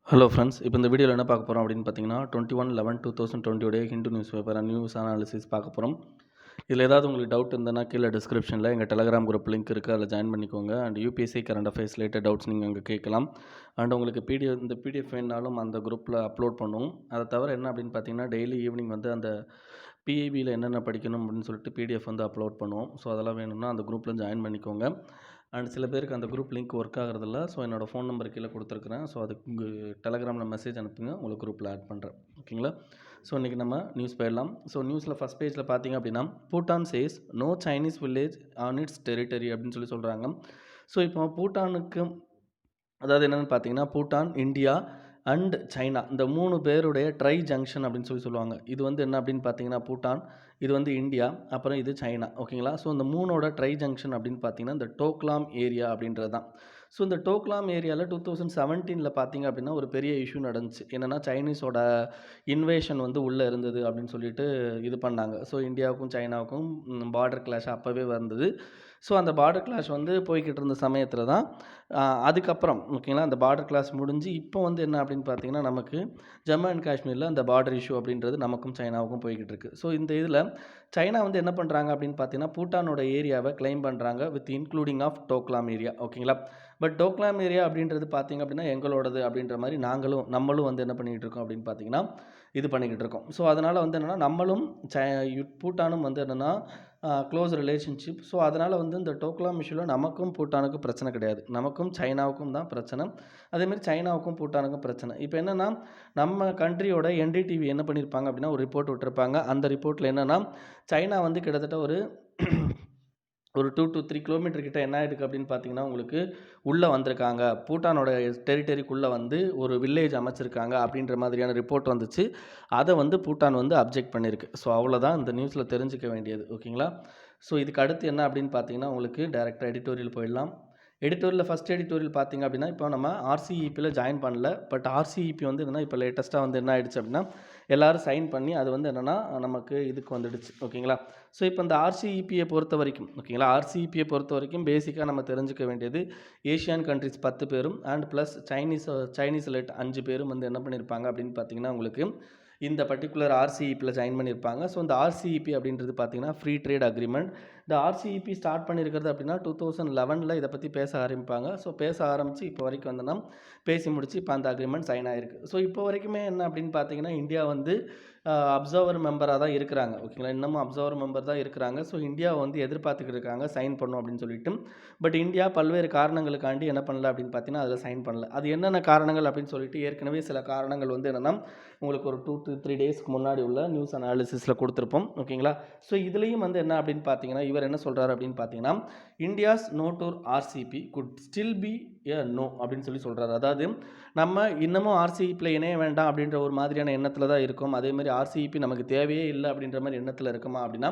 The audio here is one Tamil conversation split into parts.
ஹலோ ஃப்ரெண்ட்ஸ், இப்போ இந்த வீடியோவில் என்ன பார்க்க போகிறோம் அப்படின்னு பார்த்தீங்கன்னா 21/11/2020 Hindu news paper news analysis பார்க்க போகிறோம். இதில் ஏதாவது உங்களுக்கு டவுட் இருந்ததுன்னா கீழே டிஸ்கிரிப்ஷனில் எங்கள் டெலகிராம் குரூப் லிங்க் இருக்குது, அதில் ஜாயின் பண்ணிக்கோங்க. And UPSC current affairs related doubts நீங்கள் அங்கே கேட்கலாம். அண்ட் உங்களுக்கு இந்த பிடிஎஃப் வேணாலும் அந்த குரூப்பில் அப்லோட் பண்ணுவோம். அதை தவிர என்ன அப்படின்னு பார்த்தீங்கன்னா டெய்லி ஈவினிங் வந்து அந்த பிஇபியில் என்னென்ன படிக்கணும் அப்படின்னு சொல்லிட்டு பிடிஎஃப் வந்து அப்லோட் பண்ணுவோம். ஸோ அதெல்லாம் வேணும்னா அந்த குரூப்பில் ஜாயின் பண்ணிக்கோங்க. அண்ட் சில பேருக்கு அந்த குரூப் லிங்க் ஒர்க் ஆகிறதில்ல. ஸோ என்னோடய ஃபோன் நம்பர் கீழே கொடுத்துருக்குறேன். ஸோ அதுக்கு உங்கள் டெலகிராமில் மெசேஜ் அனுப்புங்க, உங்களுக்கு குரூப்பில் ஆட் பண்ணுறேன். ஓகேங்களா? ஸோ இன்றைக்கி நம்ம நியூஸ் போயிடலாம். ஸோ நியூஸில் ஃபஸ்ட் பேஜில் பார்த்தீங்க அப்படின்னா Bhutan says no Chinese village on its territory அப்படின்னு சொல்கிறாங்க. ஸோ இப்போ பூட்டானுக்கு அதாவது என்னென்னு பார்த்தீங்கன்னா பூட்டான், இந்தியா அண்ட் சைனா இந்த 3 பேருடைய ட்ரை ஜங்ஷன் அப்படின்னு சொல்லுவாங்க. இது வந்து என்ன அப்படின்னு பார்த்தீங்கன்னா பூட்டான், இது வந்து இந்தியா, அப்புறம் இது சைனா. ஓகேங்களா? ஸோ இந்த 3ஓட ட்ரை ஜங்ஷன் அப்படின்னு பார்த்தீங்கன்னா இந்த டோக்லாம் ஏரியா அப்படின்றது தான். ஸோ இந்த டோக்லாம் ஏரியாவில் 2017 பார்த்தீங்க அப்படின்னா ஒரு பெரிய இஷ்யூ நடந்துச்சு. என்னென்னா சைனீஸோட இன்வேஷன் வந்து உள்ளே இருந்தது அப்படின்னு சொல்லிட்டு இது பண்ணாங்க. ஸோ இந்தியாவுக்கும் சைனாவுக்கும் பார்டர் கிளாஷ் அப்போவே வந்தது. ஸோ அந்த பார்டர் கிளாஷ் வந்து போய்கிட்டு இருந்த சமயத்தில் தான் அதுக்கப்புறம் ஓகேங்களா அந்த பார்டர் கிளாஷ் முடிஞ்சு இப்போ வந்து என்ன அப்படின்னு பார்த்தீங்கன்னா நமக்கு ஜம்மு அண்ட் காஷ்மீரில் அந்த பார்டர் இஷ்யூ அப்படின்றது நமக்கும் சைனாவுக்கும் போய்கிட்டு இருக்குது. ஸோ இந்த இதில் சைனா வந்து என்ன பண்ணுறாங்க அப்படின்னு பார்த்தீங்கன்னா பூட்டானோட ஏரியாவை கிளைம் பண்ணுறாங்க with including of Doklam area. ஓகேங்களா? பட் டோக்லாம் ஏரியா அப்படின்றது பார்த்திங்க அப்படின்னா எங்களோடது அப்படின்ற மாதிரி நம்மளும் வந்து என்ன பண்ணிகிட்டு இருக்கோம் அப்படின்னு பார்த்தீங்கன்னா இது பண்ணிக்கிட்டு இருக்கோம். ஸோ அதனால் வந்து என்னென்னா நம்மளும் பூட்டானும் வந்து என்னென்னா க்ளோஸ் ரிலேஷன்ஷிப். ஸோ அதனால் வந்து இந்த டோக்லாம் இஷ்யூவில் நமக்கும் பூட்டானுக்கும் பிரச்சனை கிடையாது, நமக்கும் சைனாவுக்கும் தான் பிரச்சனை. அதேமாதிரி சைனாவுக்கும் பூட்டானுக்கும் பிரச்சனை. இப்போ என்னென்னா நம்ம கண்ட்ரியோட என்டிடிவி என்ன பண்ணியிருப்பாங்க அப்படின்னா ஒரு ரிப்போர்ட் விட்டுருப்பாங்க. அந்த ரிப்போர்ட்டில் என்னென்னா சைனா வந்து கிட்டத்தட்ட ஒரு 2 to 3 கிலோமீட்டர் கிட்ட என்ன ஆகிருக்கு அப்படின்னு பார்த்தீங்கன்னா உங்களுக்கு உள்ளே வந்திருக்காங்க, பூட்டானோட டெரிட்டரிக்குள்ளே வந்து ஒரு வில்லேஜ் அமைச்சிருக்காங்க அப்படின்ற மாதிரியான ரிப்போர்ட் வந்துச்சு. அதை வந்து பூட்டான் வந்து அப்ஜெக்ட் பண்ணியிருக்கு. ஸோ அவ்வளோதான் இந்த நியூஸில் தெரிஞ்சிக்க வேண்டியது. ஓகேங்களா? ஸோ இதுக்கு அடுத்து என்ன அப்படின்னு பார்த்தீங்கன்னா உங்களுக்கு டைரெக்டாக எடிட்டோரியல் போயிடலாம். எடிட்டோரியலில் ஃபஸ்ட் எடிட்டோரியல் பார்த்திங்க அப்படின்னா இப்போ நம்ம ஆர்சிஇபியில் ஜாயின் பண்ணல. பட் ஆர்சிஇபி வந்து என்னென்னா இப்போ லேட்டஸ்ட்டாக வந்து என்ன ஆகிடுச்சு அப்படின்னா எல்லோரும் சைன் பண்ணி அது வந்து என்னென்னா நமக்கு இதுக்கு வந்துடுச்சு. ஓகேங்களா? ஸோ இப்போ இந்த ஆர்சிஇபியை பொறுத்த வரைக்கும் ஓகேங்களா ஆர்சிஇபியை பொறுத்த வரைக்கும் பேசிக்காக நம்ம தெரிஞ்சுக்க வேண்டியது ஏஷியன் கண்ட்ரிஸ் 10 பேரும் அண்ட் ப்ளஸ் சைனீஸ் லெட் 5 பேரும் வந்து என்ன பண்ணியிருப்பாங்க அப்படின்னு பார்த்தீங்கன்னா உங்களுக்கு இந்த பர்டிகுலர் ஆர்சிஇபியில் ஜாயின் பண்ணியிருப்பாங்க. ஸோ இந்த ஆர்சிஇபி அப்படின்றது பார்த்தீங்கன்னா ஃப்ரீ ட்ரேட் அக்ரிமெண்ட். இந்த ஆர்சிஇபி ஸ்டார்ட் பண்ணியிருக்கிறது அப்படின்னா 2011 இதை பற்றி பேச ஆரம்பிப்பாங்க. ஸோ பேச ஆரம்பித்து இப்போ வரைக்கும் வந்து பேசி முடிச்சு இப்போ அந்த அக்ரிமெண்ட் சைன் ஆகிருக்கு. ஸோ இப்போ வரைக்குமே என்ன அப்படின்னு பார்த்தீங்கன்னா இந்தியா வந்து அப்சர்வர் மெம்பராக தான் இருக்கிறாங்க. ஓகேங்களா? இன்னமும் அப்சர்வர் மெம்பர் தான் இருக்கிறாங்க. ஸோ இந்தியாவை வந்து எதிர்பார்த்துக்கிட்டு இருக்காங்க சைன் பண்ணும் அப்படின்னு சொல்லிட்டு. பட் இந்தியா பல்வேறு காரணங்களுக்காண்டி என்ன பண்ணல அப்படின்னு பார்த்தீங்கன்னா அதில் சைன் பண்ணல. அது என்னென்ன காரணங்கள் அப்படின்னு சொல்லிட்டு ஏற்கனவே சில காரணங்கள் வந்து என்னென்னா உங்களுக்கு ஒரு 2 to 3 டேஸ்க்கு முன்னாடி உள்ள நியூஸ் அனாலிசிஸில் கொடுத்துருப்போம். ஓகேங்களா? ஸோ இதுலேயும் வந்து என்ன அப்படின்னு பார்த்தீங்கன்னா இவர் என்ன சொல்கிறார் அப்படின்னு பார்த்தீங்கன்னா India's no to RCEP could still be a no அப்படின்னு சொல்கிறாரு. அதாவது நம்ம இன்னமும் ஆர்சிஇபியில் இணைய வேண்டாம் அப்படின்ற ஒரு மாதிரியான எண்ணத்தில் தான் இருக்கும். அதேமாதிரி ஆர்சிஇபி நமக்கு தேவையே இல்லை அப்படின்ற மாதிரி எண்ணத்தில் இருக்குமா அப்படின்னா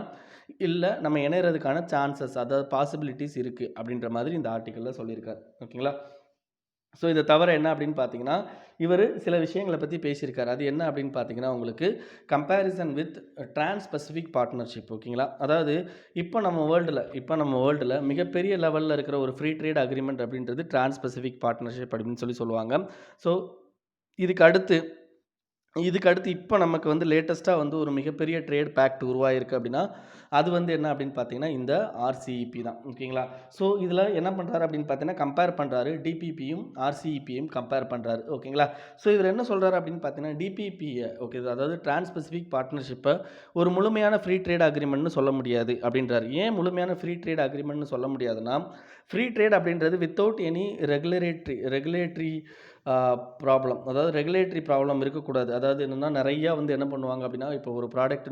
இல்லை, நம்ம இணையறதுக்கான சான்சஸ் அதாவது பாசிபிலிட்டிஸ் இருக்குது அப்படின்ற மாதிரி இந்த ஆர்டிக்கலில் சொல்லியிருக்காரு. ஓகேங்களா? ஸோ இதை தவிர என்ன அப்படின்னு பார்த்தீங்கன்னா இவர் சில விஷயங்களை பற்றி பேசியிருக்காரு. அது என்ன அப்படின்னு பார்த்தீங்கன்னா உங்களுக்கு comparison with trans Pacific partnership. ஓகேங்களா? அதாவது இப்போ நம்ம வேர்ல்டில் மிகப்பெரிய லெவலில் இருக்கிற ஒரு ஃப்ரீ ட்ரேட் அக்ரிமெண்ட் அப்படின்றது டிரான்ஸ் பசிபிக் பார்ட்னர்ஷிப் அப்படின்னு சொல்லுவாங்க. ஸோ இதுக்கு அடுத்து இப்போ நமக்கு வந்து லேட்டஸ்ட்டாக வந்து ஒரு மிகப்பெரிய ட்ரேட் பேக்ட் உருவாயிருக்கு அப்படின்னா அது வந்து என்ன அப்படின்னு பார்த்தீங்கன்னா இந்த ஆர்சிஇபி தான். ஓகேங்களா? ஸோ இதில் என்ன பண்ணுறாரு அப்படின்னு பார்த்தீங்கன்னா கம்பேர் பண்ணுறாரு டிபிபியும் ஆர்சிஇபியும் கம்பேர் பண்ணுறாரு. ஓகேங்களா? ஸோ இவர் என்ன சொல்கிறாரு அப்படின்னு பார்த்தீங்கன்னா டிபிபியை ஓகே அதாவது டிரான்ஸ் பசிபிக் பார்ட்னர்ஷிப்பை ஒரு முழுமையான ஃப்ரீ ட்ரேட் அக்ரிமெண்ட்னு சொல்ல முடியாது அப்படின்றாரு. ஏன் முழுமையான ஃப்ரீ ட்ரேட் அக்ரிமெண்ட்னு சொல்ல முடியாதுன்னா ஃப்ரீ ட்ரேட் அப்படின்றது வித்தவுட் எனி ரெகுலேட்டரி ப்ராப்ளம், அதாவது ரெகுலேட்டரி ப்ராப்ளம் இருக்கக்கூடாது. அதாவது என்னென்னா நிறையா வந்து என்ன பண்ணுவாங்க அப்படின்னா இப்போ ஒரு ப்ராடக்ட்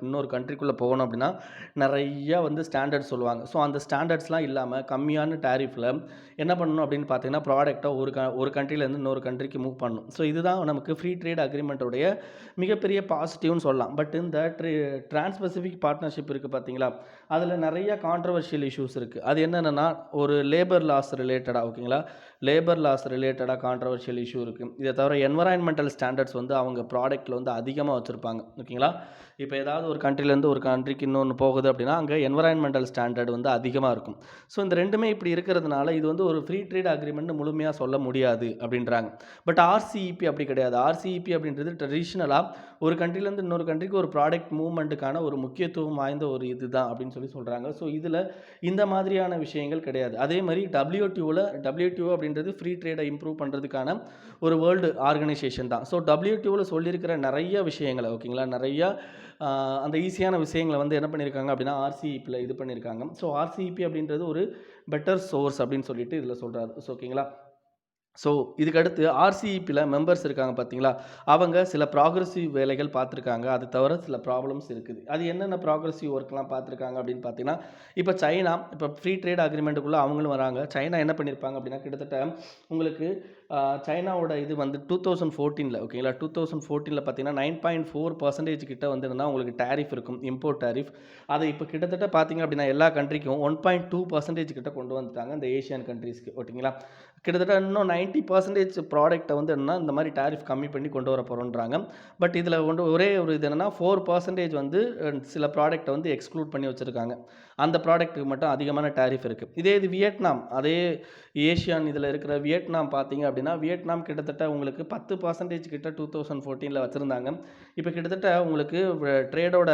இன்னொரு கண்ட்ரிக்குள்ளே போகணும் அப்படின்னா நிறையா வந்து ஸ்டாண்டர்ட்ஸ் சொல்லுவாங்க. ஸோ அந்த ஸ்டாண்டர்ட்ஸ்லாம் இல்லாமல் கம்மியான டேரிஃபில் என்ன பண்ணணும் அப்படின்னு பார்த்தீங்கன்னா ப்ராடக்ட்டை ஒரு கண்ட்ரிலேருந்து இன்னொரு கண்ட்ரிக்கு மூவ் பண்ணணும். ஸோ இதுதான் நமக்கு ஃப்ரீ ட்ரேட் அக்ரிமெண்ட்டோடைய மிகப்பெரிய பாசிட்டிவ்னு சொல்லலாம். பட் இந்த டிரான்ஸ் பசிபிக் பார்ட்னர்ஷிப் இருக்குது பார்த்தீங்களா அதில் நிறைய கான்ட்ரவர்ஷியல் இஷ்யூஸ் இருக்குது. அது என்னென்னா ஒரு லேபர் லாஸ் ரிலேட்டடாக ஓகேங்களா லேபர் லாஸ் ரிலேட்டடாக கான்ட்ரவர்ஷியல் இஷ்யூ இருக்குது. இதை தவிர என்வரான்மெண்டல் ஸ்டாண்டர்ட்ஸ் வந்து அவங்க ப்ராடக்ட்டில் வந்து அதிகமாக வச்சுருப்பாங்க. ஓகேங்களா, இப்போ ஏதாவது ஒரு கண்ட்ரிலேருந்து ஒரு கண்ட்ரிக்கு இன்னொன்று போகுது அப்படின்னா அங்கே என்வரான்மெண்டல் ஸ்டாண்டர்ட் வந்து அதிகமாக இருக்கும். ஸோ இந்த ரெண்டுமே இப்படி இருக்கிறதுனால இது வந்து ஒரு ஃப்ரீ ட்ரேட் அக்ரிமெண்ட்னு முழுமையாக சொல்ல முடியாது அப்படின்றாங்க. பட் ஆர்சிஇபி அப்படி கிடையாது. ஆர்சிஇபி அப்படின்றது ட்ரெடிஷ்னலாக ஒரு கண்ட்ரிலேருந்து இன்னொரு கண்ட்ரிக்கு ஒரு ப்ராடக்ட் மூவ்மெண்ட்டுக்கான ஒரு முக்கியத்துவம் வாய்ந்த ஒரு இதுதான் அப்படின்னு சொல்கிறாங்க. ஸோ இதில் இந்த மாதிரியான விஷயங்கள் கிடையாது. அதே மாதிரி டபிள்யூடிஓ அப்படின்றது ஃப்ரீ ட்ரேடை இம்ப்ரூவ் பண்ணுறதுக்கான ஒரு வேர்ல்டு ஆர்கனைசேஷன் தான். ஸோ டபிள்யூடிஓவில் சொல்லியிருக்கிற நிறைய விஷயங்களை, ஓகேங்களா, நிறையா அந்த ஈஸியான விஷயங்களை வந்து என்ன பண்ணியிருக்காங்க அப்படின்னா ஆர்சிஇபியில் இது பண்ணியிருக்காங்க. ஸோ ஆர்சிஇபி அப்படின்றது ஒரு பெட்டர் சோர்ஸ் அப்படின்னு சொல்லிட்டு இதில் சொல்கிறாரு. ஸோ ஓகேங்களா, ஸோ இதுக்கடுத்து ஆர்சிஇபியில் மெம்பர்ஸ் இருக்காங்க பார்த்தீங்களா, அவங்க சில ப்ராக்ரெசிவ் வேலைகள் பார்த்துருக்காங்க. அது தவிர சில ப்ராப்ளம்ஸ் இருக்குது. அது என்னென்ன ப்ராக்ரெசிவ் ஒர்க்லாம் பார்த்துருக்காங்க அப்படின்னு பார்த்தீங்கன்னா, இப்போ சைனா இப்போ ஃப்ரீ ட்ரேட் அக்ரிமெண்ட்டுக்குள்ளே அவங்களும் வராங்க. சைனா என்ன பண்ணியிருப்பாங்க அப்படின்னா கிட்டத்தட்ட உங்களுக்கு சைனாவோட இது வந்து 2014 ஓகேங்களா, 2014 பார்த்தீங்கன்னா 9.4% கிட்ட வந்து என்னன்னா உங்களுக்கு டேரிஃப் இருக்கும், இம்போர்ட் டேரிஃப். அதை இப்போ கிட்டத்தட்ட பார்த்தீங்க அப்படின்னா எல்லா கண்ட்ரிக்கும் 1.2% கிட்ட கொண்டு வந்துட்டாங்க இந்த ஏஷியன் கண்ட்ரீஸ்க்கு. ஓகேங்களா, கிட்டத்தட்ட இன்னும் 90% ப்ராடக்ட்டை வந்து என்னன்னா இந்த மாதிரி டேரிஃப் கம்மி பண்ணி கொண்டு வர போகிறோன்றாங்க. பட் இதில் வந்து ஒரே ஒரு இது என்னென்னா 4% வந்து சில ப்ராடக்ட்டை வந்து எக்ஸ்க்ளூட் பண்ணி வச்சுருக்காங்க. அந்த ப்ராடக்ட்டுக்கு மட்டும் அதிகமான டேரிஃப் இருக்குது. இதே இது வியட்நாம், அதே ஏஷியான் இதில் இருக்கிற வியட்நாம் பார்த்தீங்க அப்படின்னா வியட்நாம் கிட்டத்தட்ட உங்களுக்கு 10% கிட்ட 2014 வச்சுருந்தாங்க. இப்போ கிட்டத்தட்ட உங்களுக்கு ட்ரேடோட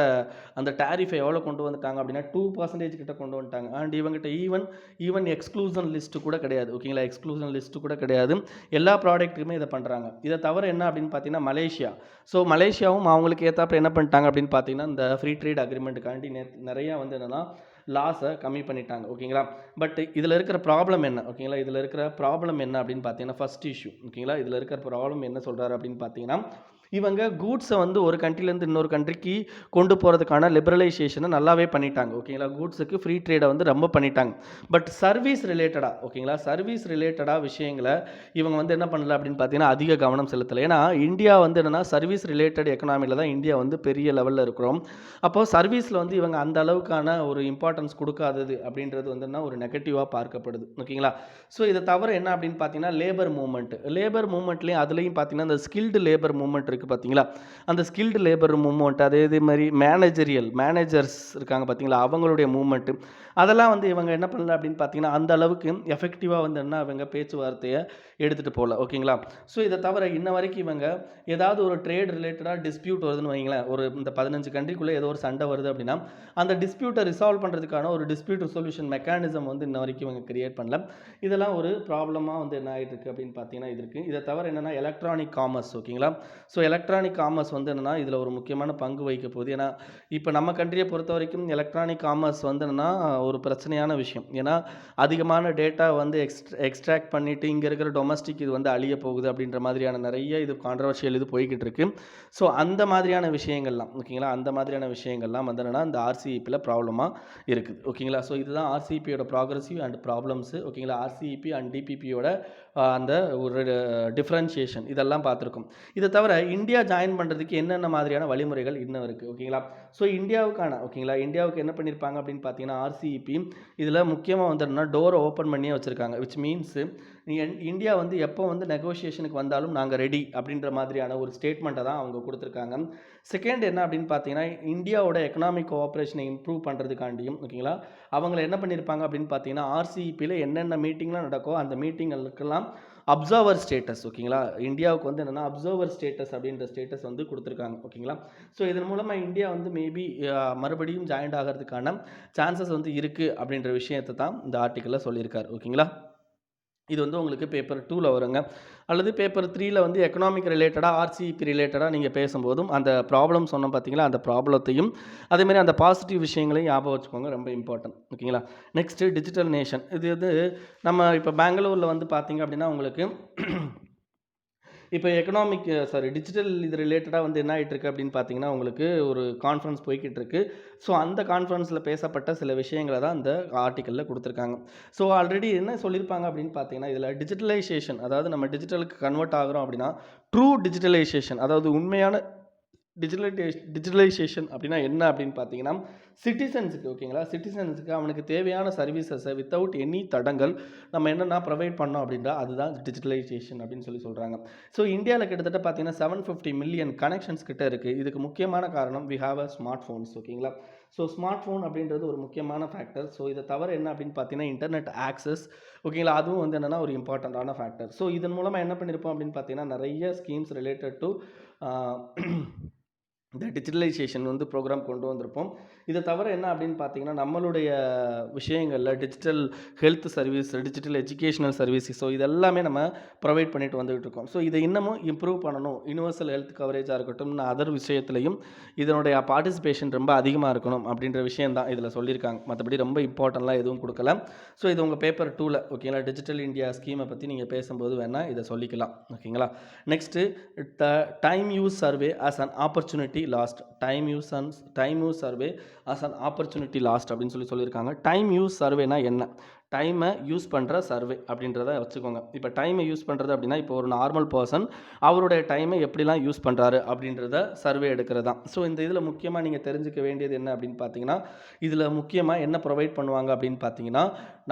அந்த டேரிஃபை எவ்வளோ கொண்டு வந்துட்டாங்க அப்படின்னா 2% கிட்ட கொண்டு வந்துட்டாங்க. அண்ட் இவங்ககிட்ட ஈவன் எக்ஸ்க்ளூசன் லிஸ்ட்டு கூட கிடையாது. ஓகேங்களா, எக்ஸ்க்ளூசன் லிஸ்ட்டு கூட கிடையாது. எல்லா ப்ராடக்ட்டுக்குமே இதை பண்ணுறாங்க. இதை தவிர என்ன அப்படின்னு பார்த்தீங்கன்னா மலேசியா. ஸோ மலேசியாவும் அவங்களுக்கு ஏற்றாப்புல என்ன பண்ணிட்டாங்க அப்படின்னு பார்த்தீங்கன்னா இந்த ஃப்ரீ ட்ரேட் அக்ரிமெண்ட்டுக்காண்டி நிறையா வந்து என்னென்னா லாஸை கம்மி பண்ணிட்டாங்க. ஓகேங்களா, பட் இதில் இருக்கிற ப்ராப்ளம் என்ன, ஓகேங்களா, இதில் இருக்கிற ப்ராப்ளம் என்ன அப்படின்னு பார்த்தீங்கன்னா ஃபர்ஸ்ட் இஷ்யூ, ஓகேங்களா, இதில் இருக்கிற ப்ராப்ளம் என்ன சொல்கிறாரு அப்படின்னு பார்த்தீங்கன்னா இவங்க கூட்ஸை வந்து ஒரு கண்ட்ரிலேருந்து இன்னொரு கண்ட்ரிக்கு கொண்டு போகிறதுக்கான லிபரலைசேஷனை நல்லாவே பண்ணிட்டாங்க. ஓகேங்களா, கூட்ஸுக்கு ஃப்ரீ ட்ரேடை வந்து ரொம்ப பண்ணிட்டாங்க. பட் சர்வீஸ் ரிலேட்டடாக, ஓகேங்களா, சர்வீஸ் ரிலேட்டடாக விஷயங்களை இவங்க வந்து என்ன பண்ணல அப்படின்னு பார்த்தீங்கன்னா அதிக கவனம் செலுத்தலை. ஏன்னா இந்தியா வந்து என்னென்னா சர்வீஸ் ரிலேட்டட் எக்கனாமியில் தான் இந்தியா வந்து பெரிய லெவலில் இருக்கிறோம். அப்போது சர்வீஸில் வந்து இவங்க அந்த அளவுக்கான ஒரு இம்பார்ட்டன்ஸ் கொடுக்காதது அப்படின்றது வந்து ஒரு நெகட்டிவாக பார்க்கப்படுது. ஓகேங்களா, ஸோ இதை தவிர என்ன அப்படின்னு பார்த்தீங்கன்னா லேபர் மூவ்மெண்ட்லேயும் அதுலேயும் பார்த்தீங்கன்னா இந்த ஸ்கில்டு லேபர் மூவ்மெண்ட் இருக்குது பார்த்தீங்களா, அந்த ஸ்கில்டு லேபர் மூவ்மெண்ட், அதே மாதிரி மேனேஜர்ஸ் இருக்காங்க பார்த்தீங்களா, அவங்களுடைய மூவ்மெண்ட்டு, அதெல்லாம் வந்து இவங்க என்ன பண்ணல அப்படின்னு பார்த்தீங்கன்னா அந்த அளவுக்கு எஃபெக்டிவாக வந்து என்ன இவங்க பேச்சுவார்த்தையை எடுத்துகிட்டு போகல. ஓகேங்களா, ஸோ இதை தவிர இன்ன வரைக்கும் இவங்க ஏதாவது ஒரு ட்ரேட் ரிலேட்டடாக டிஸ்பியூட் வருதுன்னு வைங்களேன், ஒரு இந்த 15 கண்ட்ரிக்குள்ளே ஏதோ ஒரு சண்டை வருது அப்படின்னா அந்த டிஸ்பியூட்டை ரிசால்வ் பண்ணுறதுக்கான ஒரு டிஸ்பியூட் ரெசல்யூஷன் மெக்கானிசம் வந்து இன்ன வரைக்கும் இவங்க கிரியேட் பண்ணல. இதெல்லாம் ஒரு ப்ராப்ளமாக வந்து என்ன ஆகிட்டு இருக்குது அப்படின்னு பார்த்தீங்கன்னா இது இருக்குது. இதை தவிர என்னென்னா எலக்ட்ரானிக் காமர்ஸ். ஓகேங்களா, ஸோ எலக்ட்ரானிக் காமர்ஸ் வந்து என்னென்னா இதில் ஒரு முக்கியமான பங்கு வகிக்க போகுது. ஏன்னா இப்போ நம்ம கண்ட்ரியை பொறுத்த வரைக்கும் எலக்ட்ரானிக் காமர்ஸ் வந்து என்னென்னா ஒரு பிரச்சனையான விஷயம். ஏன்னா அதிகமான டேட்டா வந்து எக்ஸ்ட்ராக்ட் பண்ணிவிட்டு இங்கே இருக்கிற டொமஸ்டிக் இது வந்து அழிய போகுது அப்படின்ற மாதிரியான நிறைய இது கான்ட்ரவர்ஷியல் இது போய்கிட்டு இருக்கு. ஸோ அந்த மாதிரியான விஷயங்கள்லாம், ஓகேங்களா, அந்த மாதிரியான விஷயங்கள்லாம் வந்து என்னென்னா இந்த ஆர்சிஇபியில் ப்ராப்ளமாக இருக்குது. ஓகேங்களா, ஸோ இதுதான் ஆர்சிஇபியோட ப்ராக்ரஸிவ் அண்ட் ப்ராப்ளம்ஸு. ஓகேங்களா, ஆர்சிஇபி அண்ட் டிபிபியோட அந்த ஒரு டிஃப்ரென்ஷியேஷன் இதெல்லாம் பார்த்துருக்கோம். இதை தவிர இந்தியா ஜாயின் பண்ணுறதுக்கு என்னென்ன மாதிரியான வழிமுறைகள் இன்னும் இருக்குது. ஓகேங்களா, ஸோ இந்தியாவுக்கு என்ன பண்ணியிருப்பாங்க அப்படின்னு பார்த்தீங்கன்னா ஆர்சிஇபி இதில் முக்கியமாக வந்து டோரை ஓப்பன் பண்ணியே வச்சுருக்காங்க. விச் மீன்ஸு இந்தியா வந்து எப்போ வந்து நெகோஷியேஷனுக்கு வந்தாலும் நாங்கள் ரெடி அப்படின்ற மாதிரியான ஒரு ஸ்டேட்மெண்ட்டை தான் அவங்க கொடுத்துருக்காங்க. செகண்ட் என்ன அப்படின்னு பார்த்தீங்கன்னா இந்தியாவோட எக்கனாமிக் கோஆப்ரேஷனை இம்ப்ரூவ் பண்ணுறதுக்காண்டியும், ஓகேங்களா, அவங்கள என்ன பண்ணியிருப்பாங்க அப்படின்னு பார்த்தீங்கன்னா ஆர்சிஇபியில் என்னென்ன மீட்டிங்லாம் நடக்கோ அந்த மீட்டிங்களுக்கெல்லாம் அப்சர்வர் ஸ்டேட்டஸ், ஓகேங்களா, இந்தியாவுக்கு வந்து என்னென்னா அப்சர்வர் ஸ்டேட்டஸ் அப்படின்ற ஸ்டேட்டஸ் வந்து கொடுத்துருக்காங்க. ஓகேங்களா, ஸோ இதன் மூலமாக இந்தியா வந்து மேபி மறுபடியும் ஜாயின்ட் ஆகிறதுக்கான சான்சஸ் வந்து இருக்குது அப்படின்ற விஷயத்தை தான் இந்த ஆர்டிக்கலில் சொல்லியிருக்காரு. ஓகேங்களா, இது வந்து உங்களுக்கு பேப்பர் 2ல் வருங்க. அல்லது பேப்பர் 3ல் வந்து எக்கனாமிக் ரிலேட்டடாக ஆர்சிஇபி ரிலேட்டடாக நீங்கள் பேசும்போதும் அந்த ப்ராப்ளம் சொன்னோம் பார்த்தீங்களா, அந்த ப்ராப்ளத்தையும் அதேமாதிரி அந்த பாசிட்டிவ் விஷயங்களையும் ஞாபகம் வச்சுக்கோங்க, ரொம்ப இம்பார்ட்டன்ட். ஓகேங்களா, நெக்ஸ்ட்டு டிஜிட்டல் நேஷன். இது வந்து நம்ம இப்போ பெங்களூரில் வந்து பார்த்தீங்க அப்படின்னா உங்களுக்கு இப்போ டிஜிட்டல் இது ரிலேட்டடாக வந்து என்ன ஆகிட்டு இருக்கு அப்படின்னு பார்த்தீங்கன்னா உங்களுக்கு ஒரு கான்ஃபரன்ஸ் போய்கிட்டு இருக்கு. ஸோ அந்த கான்ஃபரன்ஸில் பேசப்பட்ட சில விஷயங்களை தான் இந்த ஆர்டிக்கலில் கொடுத்துருக்காங்க. ஸோ ஆல்ரெடி என்ன சொல்லியிருப்பாங்க அப்படின்னு பார்த்தீங்கன்னா இதில் டிஜிட்டலைசேஷன், அதாவது நம்ம டிஜிட்டலுக்கு கன்வெர்ட் ஆகிறோம் அப்படின்னா ட்ரூ டிஜிட்டலைசேஷன், அதாவது உண்மையான டிஜிட்டலைசேஷன் அப்படின்னா என்ன அப்படின்னு பார்த்தீங்கன்னா, சிட்டிசன்ஸுக்கு ஓகேங்களா, சிட்டிசன்ஸுக்கு அவனுக்கு தேவையான சர்வீசஸை வித்தவுட் எனி தடங்கல் நம்ம என்னென்ன ப்ரொவைட் பண்ணோம் அப்படின்றா அதுதான் டிஜிட்டலைசேஷன் அப்படின்னு சொல்கிறாங்க. ஸோ இந்தியாவில் கிட்டத்தட்ட பார்த்தீங்கன்னா 750 மில்லியன் கனெக்ஷன்ஸ் கிட்ட இருக்குது. இதுக்கு முக்கியமான காரணம் we have a smart phones ஓகேங்களா. ஸோ ஸ்மார்ட் ஃபோன் அப்படின்றது ஒரு முக்கியமான ஃபேக்டர். ஸோ இதை தவிர என்ன அப்படின்னு பார்த்தீங்கன்னா இன்டர்நெட் ஆக்சஸ் ஓகேங்களா, அதுவும் வந்து என்னென்னா ஒரு இம்பார்ட்டண்ட்டான ஃபேக்டர். ஸோ இதன் மூலமாக என்ன பண்ணியிருப்போம் அப்படின்னு பார்த்தீங்கன்னா நிறைய ஸ்கீம்ஸ் ரிலேட்டட் டு இந்த டிஜிட்டலைசேஷன் வந்து ப்ரோக்ராம் கொண்டு வந்திருப்போம். இதை தவிர என்ன அப்படின்னு பார்த்தீங்கன்னா நம்மளுடைய விஷயங்களில் digital health service, digital educational service, so இதெல்லாமே நம்ம ப்ரொவைட் பண்ணிட்டு வந்துகிட்டு இருக்கோம். ஸோ இதை இன்னமும் இம்ப்ரூவ் பண்ணணும், யூனிவர்சல் ஹெல்த் கவரேஜாக இருக்கட்டும், அதர் விஷயத்துலையும் இதனுடைய பார்ட்டிசிபேஷன் ரொம்ப அதிகமாக இருக்கணும் அப்படின்ற விஷயம் தான் இதில் சொல்லியிருக்காங்க. மற்றபடி ரொம்ப இம்பார்ட்டண்ட்லாம் எதுவும் கொடுக்கல. ஸோ இது உங்கள் பேப்பர் 2ல் ஓகேங்களா, டிஜிட்டல் இந்தியா ஸ்கீமை பற்றி நீங்கள் பேசும்போது வேணால் இதை சொல்லிக்கலாம் ஓகேங்களா. Next time use survey as an opportunity last. Time use survey as an opportunity lost அப்படின்னு சொல்லியிருக்காங்க. டைம் யூஸ் சர்வேனா என்ன? டைமை யூஸ் பண்ணுற சர்வே அப்படின்றத வச்சுக்கோங்க. இப்போ டைமை யூஸ் பண்ணுறது அப்படின்னா இப்போ ஒரு நார்மல் பர்சன் அவருடைய டைமை எப்படிலாம் யூஸ் பண்ணுறாரு அப்படின்றத சர்வே எடுக்கிறது தான். ஸோ இந்த இதில் முக்கியமாக நீங்கள் தெரிஞ்சுக்க வேண்டியது என்ன அப்படின்னு பார்த்தீங்கன்னா, இதில் முக்கியமாக என்ன ப்ரொவைட் பண்ணுவாங்க அப்படின்னு பார்த்தீங்கன்னா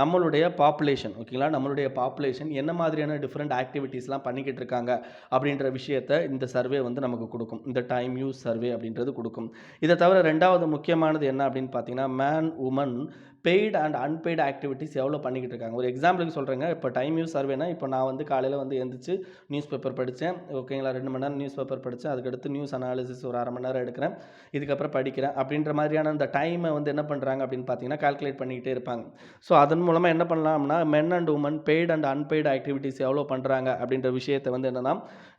நம்மளுடைய பாப்புலேஷன் ஓகேங்களா, நம்மளுடைய பாப்புலேஷன் என்ன மாதிரியான டிஃப்ரெண்ட் ஆக்டிவிட்டீஸ்லாம் பண்ணிக்கிட்டு இருக்காங்க அப்படின்ற விஷயத்தை இந்த சர்வே வந்து நமக்கு கொடுக்கும். இந்த டைம் யூஸ் சர்வே அப்படின்றது கொடுக்கும். இதை தவிர ரெண்டாவது முக்கியமானது என்ன அப்படின்னு பார்த்தீங்கன்னா man woman paid and unpaid activities எவ்வளோ பண்ணிக்கிட்டு இருக்காங்க. ஒரு எக்ஸாம்பிளுக்கு சொல்கிறேங்க, இப்போ டைம் யூஸ் சர்வேனா இப்போ நான் வந்து காலையில் வந்து எழுந்திரிச்சு நியூஸ் பேப்பர் படித்தேன் ஓகேங்களா, 2 மணி நேரம் நியூஸ் பேப்பர் படித்தேன், அதுக்கடுத்து நியூஸ் அனாலிசிஸ் ஒரு 1/2 மணி நேரம் எடுக்கிறேன், இதுக்கப்புறம் படிக்கிறேன் அப்படின்ற மாதிரியான இந்த டைமை வந்து என்ன பண்ணுறாங்க அப்படின்னு பார்த்தீங்கன்னா கால்குலேட் பண்ணிக்கிட்டே இருப்பாங்க. ஸோ அதன் மூலமாக என்ன பண்ணலாம்னா men and women paid and unpaid activities எவ்வளோ பண்ணுறாங்க அப்படின்ற விஷயத்தை வந்து என்னென்னா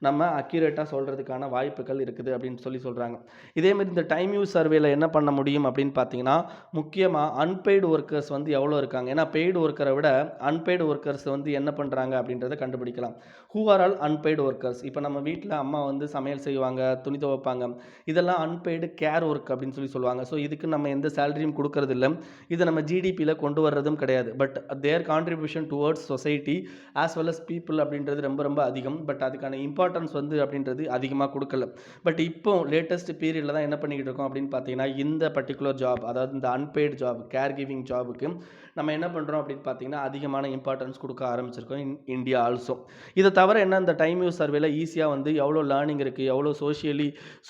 நம்ம அக்யூரேட்டாக சொல்கிறதுக்கான வாய்ப்புகள் இருக்குது அப்படின்னு சொல்கிறாங்க. இதேமாதிரி இந்த டைம் யூஸ் சர்வேல என்ன பண்ண முடியும் அப்படின்னு பார்த்தீங்கன்னா முக்கியமாக அன்பெய்டு ஒர்க்கர்ஸ் வந்து எவ்வளோ இருக்காங்க. ஏன்னா பெய்டு ஒர்க்கரை விட அன்பெய்டு ஒர்க்கர்ஸ் வந்து என்ன பண்ணுறாங்க அப்படின்றத கண்டுபிடிக்கலாம். Who are all unpaid workers? இப்போ நம்ம வீட்டில் அம்மா வந்து சமையல் செய்வாங்க, துணி துவைப்பாங்க, இதெல்லாம் அன்பெய்டு கேர் ஒர்க் அப்படின்னு சொல்லுவாங்க. ஸோ இதுக்கு நம்ம எந்த சேலரியும் கொடுக்கறது இல்லை, இதை நம்ம ஜிடிபியில் கொண்டு வர்றதும் கிடையாது. But their contribution towards society as well as people அப்படின்றது ரொம்ப ரொம்ப அதிகம். பட் அதுக்கான இம்பார்ட்டன்ஸ் வந்து அப்படின்றது அதிகமாக கொடுக்கல. பட் இப்போ லேட்டஸ்ட் பீரியடில் தான் என்ன பண்ணிக்கிட்டு இருக்கோம் அப்படின்னு பார்த்தீங்கன்னா இந்த பர்டிகுலர் ஜாப், அதாவது இந்த அன்பெய்டு ஜாப், கேர் கிவிங் ஜாபுக்கு நம்ம என்ன பண்ணுறோம் அப்படின்னு பார்த்தீங்கன்னா அதிகமான இம்பார்ட்டன்ஸ் கொடுக்க ஆரம்பிச்சிருக்கோம் இந்தியா ஆல்சோ. இதை தவிர என்ன இந்த டைம் யூஸ் சர்வேல ஈஸியாக வந்து எவ்வளோ லேர்னிங் இருக்குது, எவ்வளோ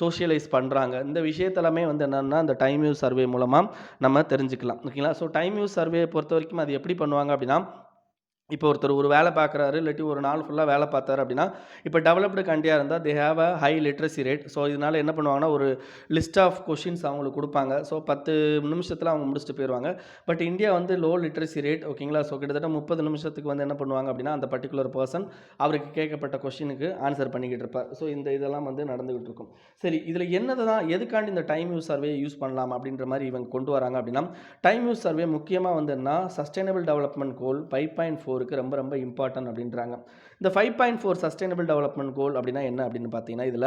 சோஷியலைஸ் பண்ணுறாங்க, இந்த விஷயத்தெல்லாமே வந்து என்னென்னா இந்த டைம் யூஸ் சர்வே மூலமாக நம்ம தெரிஞ்சுக்கலாம் ஓகேங்களா. ஸோ டைம் யூஸ் சர்வேயை பொறுத்த வரைக்கும் அது எப்படி பண்ணுவாங்க அப்படின்னா, இப்போ ஒருத்தர் ஒரு வேலை பார்க்குறாரு, இல்லாட்டி ஒரு நாள் ஃபுல்லாக வேலை பார்த்தாரு அப்படின்னா, இப்போ டெவலப்டு கண்ட்ரியாக இருந்தால் they have a high literacy rate. So இதனால் என்ன பண்ணுவாங்கன்னா ஒரு லிஸ்ட் ஆஃப் கொஷின்ஸ் அவங்களுக்கு கொடுப்பாங்க. ஸோ 10 நிமிஷத்தில் அவங்க முடிச்சுட்டு போயிடுவாங்க. பட் இந்தியா வந்து லோ லிட்ரஸி ரேட் ஓகேங்களா. ஸோ கிட்டத்தட்ட 30 நிமிஷத்துக்கு வந்து என்ன பண்ணுவாங்க அப்படின்னா அந்த பர்டிகுலர் பர்சன் அவருக்கு கேட்கப்பட்ட கொஷினுக்கு ஆன்சர் பண்ணிக்கிட்டு இருப்பார். ஸோ இதெல்லாம் வந்து நடந்துகிட்டு இருக்கும். சரி, இதில் எதுக்காண்டி இந்த டைம் யூஸ் சர்வே யூஸ் பண்ணலாம் அப்படின்ற மாதிரி இவங்க கொண்டு வராங்க அப்படின்னா, டைம் யூஸ் சர்வே முக்கியமாக வந்து என்ன சஸ்டைனபிள் டெவலப்மெண்ட் கோல் 5.4 ரொம்ப ரொம்ப இம்பார்ட்டன்ட் அப்படின்றாங்க. இந்த 5.4 சஸ்டைனபிள் டெவலப்மெண்ட் கோல் அப்படின்னா என்ன அப்படின்னு பார்த்தீங்கன்னா இதில்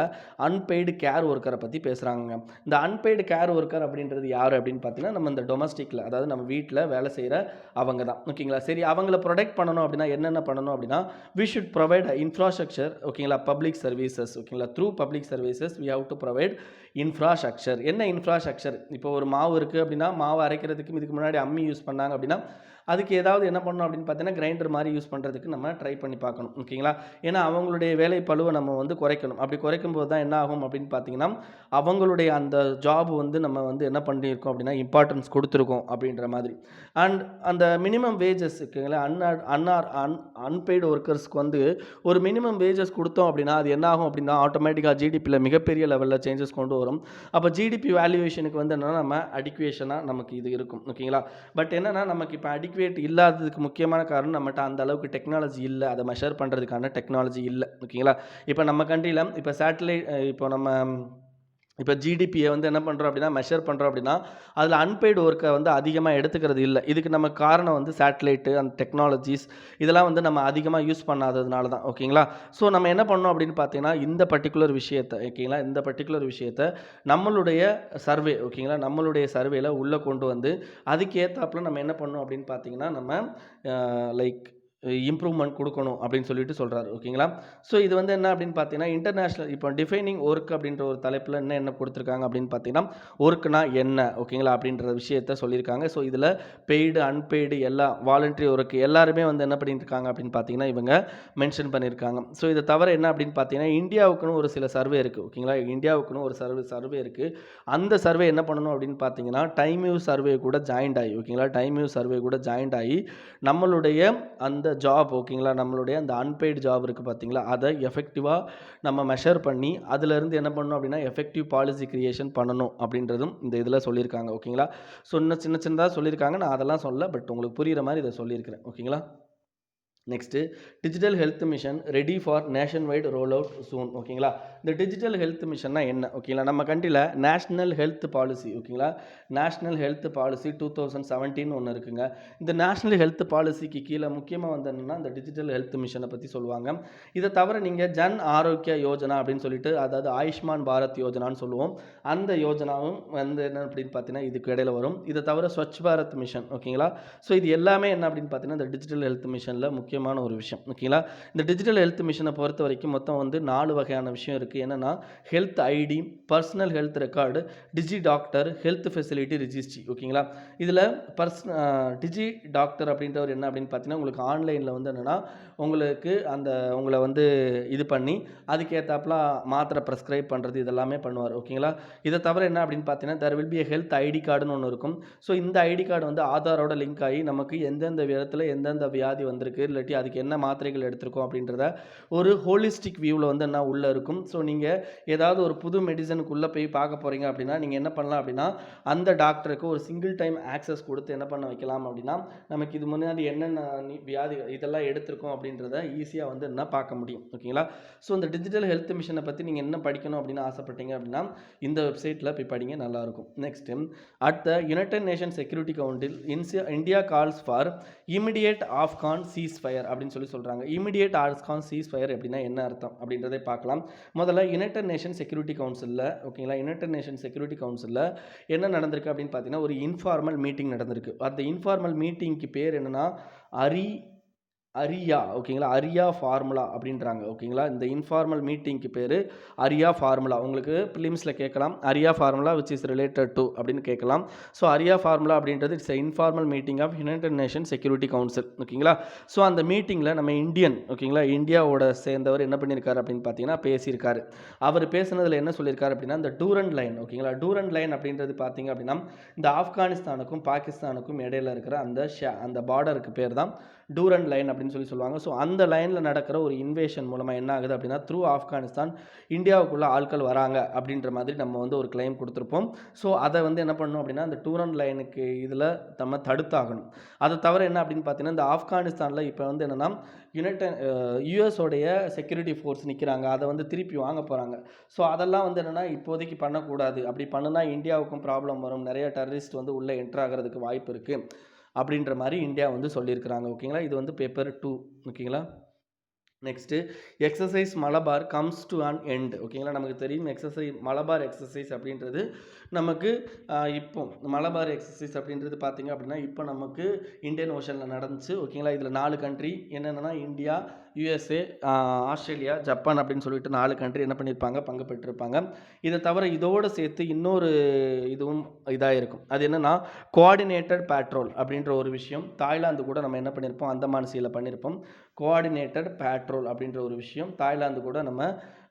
அன்பெய்டு கேர் ஒர்க்கரை பற்றி பேசுகிறாங்க. இந்த அன்பெய்டு கேர் ஒர்க்கர் அப்படின்றது யார் அப்படின்னு பார்த்தீங்கன்னா நம்ம இந்த டொமஸ்டிக்கில், அதாவது நம்ம வீட்டில் வேலை செய்கிற அவங்க தான் ஓகேங்களா. சரி, அவங்கள ப்ரொடெக்ட் பண்ணணும் அப்படின்னா என்னென்ன பண்ணணும் அப்படின்னா வி ஷுட் ப்ரொவைட் இன்ஃப்ராஸ்ட்ரக்சர் ஓகேங்களா, பப்ளிக் சர்வீசஸ் ஓகேங்களா. Through public services we have to provide infrastructure. என்ன இன்ஃப்ராஸ்ட்ரக்சர்? இப்போ ஒரு மாவு இருக்குது அப்படின்னா மாவு அரைக்கிறதுக்கு இதுக்கு முன்னாடி அம்மி யூஸ் பண்ணாங்க அப்படின்னா அதுக்கு ஏதாவது என்ன பண்ணணும் அப்படின்னு பார்த்தீங்கன்னா கிரைண்டர் மாதிரி யூஸ் பண்ணுறதுக்கு நம்ம ட்ரை பண்ணி பார்க்கணும் ஓகேங்களா. ஏன்னா அவங்களுடைய வேலை பளுவை நம்ம வந்து குறைக்கணும். அப்படி குறைக்கும் போது தான் என்ன ஆகும் அப்படின்னு பார்த்தீங்கன்னா அவங்களுடைய அந்த ஜாப் வந்து நம்ம வந்து என்ன பண்ணியிருக்கோம் அப்படின்னா இம்பார்ட்டன்ஸ் கொடுத்துருக்கோம் அப்படின்ற மாதிரி. அண்ட் அந்த மினிமம் வேஜஸ் இருக்குங்களா, அன்பெய்டு ஒர்க்கர்ஸ்க்கு வந்து ஒரு மினிமம் வேஜஸ் கொடுத்தோம் அப்படின்னா அது என்ன ஆகும் அப்படின்னா ஆட்டோமேட்டிக்காக ஜிடிபியில் மிகப்பெரிய லெவலில் சேஞ்சஸ் கொண்டு வரும். அப்போ ஜிடிபி வேல்யூவேஷனுக்கு வந்து என்னென்னா நம்ம அடிக்குவேஷனாக நமக்கு இது இருக்கும் ஓகேங்களா. பட் என்னென்னா நமக்கு இப்போ இல்லாததுக்கு முக்கியமான காரணம் நம்மகிட்ட அந்த அளவுக்கு டெக்னாலஜி இல்லை, அதை மெஷர் பண்ணுறதுக்கான டெக்னாலஜி இல்லை ஓகேங்களா. இப்போ நம்ம கண்ட்ரியில் இப்போ இப்போ ஜிடிபியை வந்து என்ன பண்ணுறோம் அப்படின்னா மெஷர் பண்ணுறோம் அப்படின்னா அதில் அன்பெய்டு ஒர்க்கை வந்து அதிகமாக எடுத்துக்கிறது இல்லை. இதுக்கு நம்ம காரணம் வந்து சேட்டலைட்டு அந்த டெக்னாலஜிஸ் இதெல்லாம் வந்து நம்ம அதிகமாக யூஸ் பண்ணாததுனால தான் ஓகேங்களா. ஸோ நம்ம என்ன பண்ணோம் அப்படின்னு பார்த்தீங்கன்னா இந்த பர்டிகுலர் விஷயத்தை நம்மளுடைய சர்வே ஓகேங்களா, நம்மளுடைய சர்வேல உள்ளே கொண்டு வந்து அதுக்கு ஏற்றாப்புல நம்ம என்ன பண்ணோம் அப்படின்னு பார்த்தீங்கன்னா நம்ம லைக் இம்ப்ரூவ்மெண்ட் கொடுக்கணும் அப்படின்னு சொல்லிட்டு சொல்கிறாரு. ஓகேங்களா? ஸோ இது வந்து என்ன அப்படின்னு பார்த்தீங்கன்னா, இன்டர்நேஷ்னல் இப்போ டிஃபைனிங் ஒர்க் அப்படின்ற ஒரு தலைப்பில் என்ன கொடுத்துருக்காங்க அப்படின்னு பார்த்தீங்கன்னா, ஒர்க்னா என்ன? ஓகேங்களா? அப்படின்ற விஷயத்த சொல்லியிருக்காங்க. ஸோ இதில் பெய்டு, அன்பெய்டு எல்லா வாலண்டரி ஒர்க் எல்லாருமே வந்து என்ன பண்ணியிருக்காங்க அப்படின்னு பார்த்தீங்கன்னா, இவங்க மென்ஷன் பண்ணியிருக்காங்க. ஸோ இதை தவிர என்ன அப்படின்னு பார்த்தீங்கன்னா, இந்தியாவுக்குன்னு ஒரு சில சர்வே இருக்குது. ஓகேங்களா? இந்தியாவுக்குன்னு ஒரு சர்வே இருக்குது. அந்த சர்வே என்ன பண்ணணும் அப்படின்னு பார்த்தீங்கன்னா, டைம் யூஸ் சர்வே கூட ஜாயின்ட் ஆகி, ஓகேங்களா? டைம் யூஸ் சர்வே கூட ஜாயின்ட் ஆகி நம்மளுடைய அந்த ஜாப், ஓகேங்களா, நம்மளுடைய அந்த அன்பெய்டு ஜாப் இருக்குது பார்த்தீங்களா, அதை எஃபெக்டிவாக நம்ம மெஷர் பண்ணி அதிலேருந்து என்ன பண்ணணும் அப்படின்னா எஃபெக்டிவ் பாலிசி கிரியேஷன் பண்ணணும் அப்படின்றதும் இந்த இதில் சொல்லியிருக்காங்க. ஓகேங்களா? ஸோ இன்னும் சின்னதாக சொல்லியிருக்காங்க. நான் அதெல்லாம் சொல்லல, பட் உங்களுக்கு புரிகிற மாதிரி இதை சொல்லியிருக்கிறேன். ஓகேங்களா? Next digital health mission ready for nationwide roll out soon. ஓகேங்களா? இந்த டிஜிட்டல் ஹெல்த் மிஷன்னா என்ன? ஓகேங்களா? நம்ம கண்ட்ரியில் நேஷ்னல் ஹெல்த் பாலிசி, ஓகேங்களா, நேஷ்னல் ஹெல்த் பாலிசி 2017 ஒன்று இருக்குங்க. இந்த நேஷ்னல் ஹெல்த் பாலிசிக்கு கீழே முக்கியமாக வந்து என்னென்னா இந்த டிஜிட்டல் ஹெல்த் மிஷனை பற்றி சொல்லுவாங்க. இதை தவிர நீங்கள் ஜன் ஆரோக்கிய யோஜனா அப்படின்னு சொல்லிட்டு, அதாவது ஆயுஷ்மான் பாரத் யோஜனான்னு சொல்லுவோம், அந்த யோஜனாவும் வந்து என்ன அப்படின்னு பார்த்தீங்கன்னா இதுக்கு இடையில வரும். இதை தவிர ஸ்வச் பாரத் மிஷன். ஓகேங்களா? ஸோ இது எல்லாமே என்ன அப்படின்னு பார்த்தீங்கன்னா இந்த டிஜிட்டல் ஹெல்த் மிஷனில் முக்கியமான ஒரு விஷயம். ஓகேங்களா? இந்த டிஜிட்டல் ஹெல்த் மிஷனை பொறுத்த வரைக்கும் மொத்தம் வந்து 4 வகையான விஷயம் இருக்குது. என்னென்னா health ID, personal health record, digi doctor, health facility registry. ஓகேங்களா? இதில் டிஜி டாக்டர் அப்படின்றவர் என்ன அப்படின்னு பார்த்தீங்கன்னா, உங்களுக்கு ஆன்லைனில் வந்து என்னென்னா உங்களுக்கு உங்களை வந்து இது பண்ணி அதுக்கேற்றாப்புல மாத்திரை ப்ரெஸ்கிரைப் பண்ணுறது இதெல்லாமே பண்ணுவார். ஓகேங்களா? இதை தவிர என்ன அப்படின்னு பார்த்தீங்கன்னா there will be health ID கார்டுன்னு ஒன்று இருக்கும். ஸோ இந்த ஐடி கார்டு வந்து ஆதாரோட லிங்க் ஆகி நமக்கு எந்தெந்த விதத்தில் எந்தெந்த வியாதி வந்திருக்கு, இல்லாட்டி அதுக்கு என்ன மாத்திரைகள் எடுத்திருக்கோம் அப்படின்றத ஒரு ஹோலிஸ்டிக் வியூவில் வந்து என்ன உள்ளே இருக்கும். ஸோ நீங்கள் ஏதாவது ஒரு புது மெடிசனுக்குள்ளே போய் பார்க்க போகிறீங்க அப்படின்னா நீங்கள் என்ன பண்ணலாம் அப்படின்னா அந்த டாக்டருக்கு ஒரு சிங்கிள் டைம் ஆக்சஸ் கொடுத்து என்ன பண்ண வைக்கலாம் அப்படின்னா நமக்கு இது முன்னாடி என்னென்ன வியாதி இதெல்லாம் எடுத்திருக்கோம் அப்படின்றத ஈஸியாக வந்து என்ன பார்க்க முடியும். ஓகேங்களா? ஸோ இந்த டிஜிட்டல் ஹெல்த் மிஷனை பற்றி நீங்கள் என்ன படிக்கணும் அப்படின்னு ஆசைப்பட்டீங்க அப்படின்னா இந்த வெப்சைட்டில் போய் படிங்க, நல்லாயிருக்கும். Next at the United Nation Security council India calls for immediate Afghan cheese fire அப்படின்னு சொல்கிறாங்க. இமிடியேட் ஆஃப்கான் சீஸ் ஃபயர் அப்படின்னா என்ன அர்த்தம் அப்படின்றதை பார்க்கலாம். முதல்ல யுனைடெட் நேஷன் செக்யூரிட்டி கவுன்சிலில், ஓகேங்களா, யுனைடெட் நேஷன் செக்யூரிட்டி கவுன்சிலில் என்ன நடந்திருக்கு அப்படின்னு பார்த்தீங்கன்னா ஒரு இன்ஃபார்மல் மீட்டிங் நடந்திருக்கு. அந்த இன்ஃபார்மல் மீட்டிங்க்கு பேர் என்னென்னா அரியா. ஓகேங்களா? அரியா ஃபார்முலா அப்படின்றாங்க. ஓகேங்களா? இந்த இன்ஃபார்மல் மீட்டிங்க்கு பேர் அரியா ஃபார்முலா. உங்களுக்கு பிலிம்ஸில் கேட்கலாம் Arria formula which is related to அப்படின்னு கேட்கலாம். ஸோ அரியா ஃபார்முலா அப்படின்றது it's informal meeting of United Nation Security Council. ஓகேங்களா? ஸோ அந்த மீட்டிங்கில் நம்ம ஓகேங்களா, இந்தியாவோட சேர்ந்தவர் என்ன பண்ணியிருக்காரு அப்படின்னு பார்த்தீங்கன்னா பேசியிருக்காரு. அவர் பேசுனதில் என்ன சொல்லியிருக்காரு அப்படின்னா இந்த டூரண்ட் லைன். ஓகேங்களா? டூரண்ட் லைன் அப்படின்றது பார்த்தீங்க அப்படின்னா இந்த ஆப்கானிஸ்தானுக்கும் பாகிஸ்தானுக்கும் இடையில இருக்கிற அந்த பார்டருக்கு பேர் தான் டூரண்ட் லைன் அப்படின்னு சொல்லுவாங்க. ஸோ அந்த லைனில் நடக்கிற ஒரு இன்வேஷன் மூலமாக என்ன ஆகுது அப்படின்னா த்ரூ ஆப்கானிஸ்தான் இந்தியாவுக்குள்ளே ஆட்கள் வராங்க அப்படின்ற மாதிரி நம்ம வந்து ஒரு கிளைம் கொடுத்துருப்போம். ஸோ அதை வந்து என்ன பண்ணணும் அப்படின்னா அந்த டூரண்ட் லைனுக்கு இதில் நம்ம தடுத்தாகணும். அதை தவிர என்ன அப்படின்னு பார்த்தீங்கன்னா இந்த ஆப்கானிஸ்தானில் இப்போ வந்து என்னென்னா யுஎஸோடைய செக்யூரிட்டி ஃபோர்ஸ் நிற்கிறாங்க, அதை வந்து திருப்பி வாங்க போகிறாங்க. ஸோ அதெல்லாம் வந்து என்னென்னா இப்போதைக்கு பண்ணக்கூடாது. அப்படி பண்ணுனா இந்தியாவுக்கும் ப்ராப்ளம் வரும், நிறைய டெரரிஸ்ட் வந்து உள்ளே என்ட்ரு ஆகிறதுக்கு வாய்ப்பு இருக்குது அப்படின்ற மாதிரி இந்தியா வந்து சொல்லியிருக்கிறாங்க. ஓகேங்களா? இது வந்து பேப்பர் 2. ஓகேங்களா? Next exercise Malabar comes to an end. ஓகேங்களா? நமக்கு தெரியும் மலபார் எக்ஸசைஸ் அப்படின்றது நமக்கு இப்போ மலபார் எக்ஸசைஸ் அப்படின்றது பார்த்தீங்க அப்படின்னா இப்போ நமக்கு இந்தியன் ஓஷனில் நடந்துச்சு. ஓகேங்களா? இதில் 4 கண்ட்ரி என்னென்னா இந்தியா, யுஎஸ்ஏ, ஆஸ்திரேலியா, ஜப்பான் அப்படின்னு சொல்லிட்டு 4 கண்ட்ரி என்ன பண்ணியிருப்பாங்க, பங்கு பெற்றிருப்பாங்க. இதை தவிர இதோடு சேர்த்து இன்னொரு இதுவும் இதாக இருக்கும். அது என்னென்னா கோஆர்டினேட்டட் பேட்ரோல் அப்படின்ற ஒரு விஷயம். தாய்லாந்து கூட நம்ம என்ன பண்ணியிருப்போம், அந்தமான் சீல பண்ணியிருப்போம். கோஆர்டினேட்டட் பேட்ரோல் அப்படின்ற ஒரு விஷயம் தாய்லாந்து கூட நம்ம